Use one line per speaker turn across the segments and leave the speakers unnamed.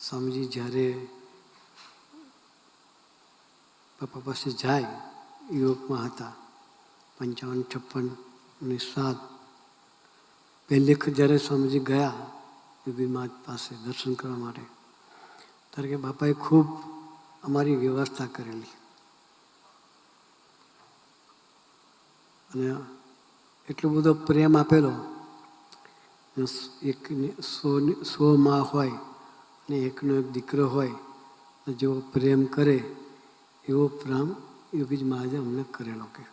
સ્વામીજી જ્યારે બાપા પાસે જાય, યુવકમાં હતા 55, 56 અને 7. પહેલી વખત જ્યારે સ્વામીજી ગયા યોગી મહારાજ પાસે દર્શન કરવા માટે, ત્યારે કે બાપાએ ખૂબ અમારી વ્યવસ્થા કરેલી અને એટલો બધો પ્રેમ આપેલો. એક 100 માં હોય અને એકનો એક દીકરો હોય, જેવો પ્રેમ કરે એવો પ્રેમ યોગીજી મહારાજે અમને કરેલો. કે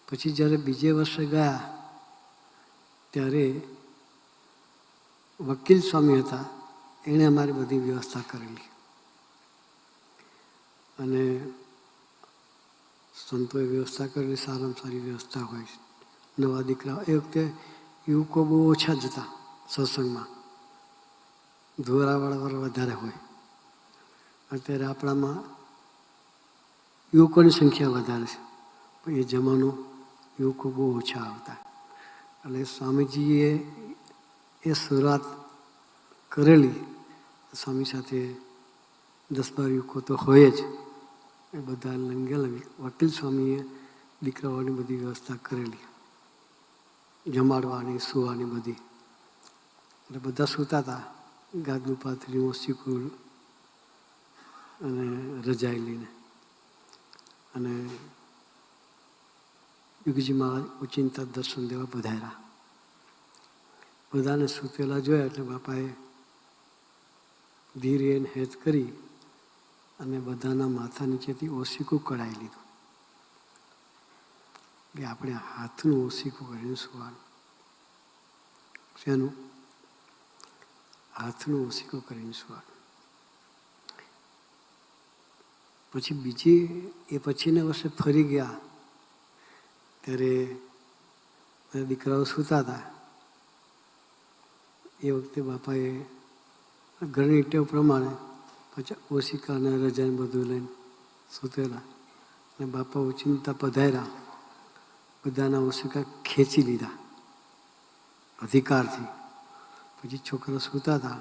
પછી જ્યારે બીજે વર્ષે ગયા ત્યારે વકીલ સ્વામી હતા, એણે અમારી બધી વ્યવસ્થા કરેલી અને સંતોએ વ્યવસ્થા કરેલી. સારામાં સારી વ્યવસ્થા હોય. નવા દીકરા એ વખતે યુવકો બહુ ઓછા જ હતા સત્સંગમાં, ધોરાવાળા વધારે હોય. અત્યારે આપણામાં યુવકોની સંખ્યા વધારે છે, પણ એ જમાનો યુવકો બહુ ઓછા આવતા. એટલે સ્વામીજીએ એ શરૂઆત કરેલી. સ્વામી સાથે 10-12 યુવકો તો હોય જ. એ બધા લંગેલા. વકીલ સ્વામીએ દીકરાઓની બધી વ્યવસ્થા કરેલી, જમાડવાની, સુવાની બધી. એટલે બધા સૂતા હતા ગાદલું પાથરી, ઓશીકું અને રજાઈ લઈને. અને યોગીજી મહારાજ ઓચિંતા દર્શન દેવા પધાર્યા. બધાને સૂતેલા જોયા એટલે બાપાએ ધીરે હેત કરી અને બધાના માથા નીચેથી ઓશીકું કઢાવી લીધું કે આપણે હાથનું ઓશીકું કરીને સુવાનું. શેનું? હાથનું ઓશીકું કરીને સુવાનું. પછી એ પછીના વર્ષે ફરી ગયા ત્યારે બધા દીકરાઓ સૂતા હતા. એ વખતે બાપાએ ઘરની ટેવ પ્રમાણે પછી ઓશિકા અને રજાને બધું લઈને સૂતેલા. અને બાપા ઓચિંતા પધાર્યા, બધાના ઓશિકા ખેંચી લીધા અધિકારથી. પછી છોકરા સૂતા હતા,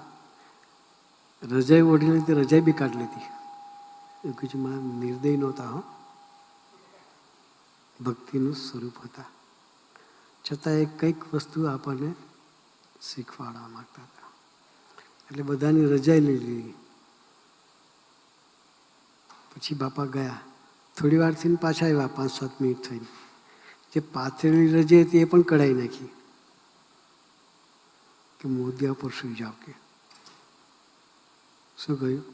રજાઈ ઓઢી લીધી, રજાઈ બી કાઢી લીધી. યોગીજીમાં નિર્દય નહોતા, હો, ભક્તિનું સ્વરૂપ હતા. છતાં એ કંઈક વસ્તુ આપણને શીખવાડવા માંગતા હતા. એટલે બધાની રજાઈ લઈ લીધી. પછી બાપા ગયા. થોડી વાર થઈને પાછા આવ્યા, 5-7 મિનિટ થઈને. જે પાથરેલી રજાઈ હતી એ પણ કઢાઈ નાખી કે મોઢિયા પર સુઈ જાવ. કે શું કહ્યું?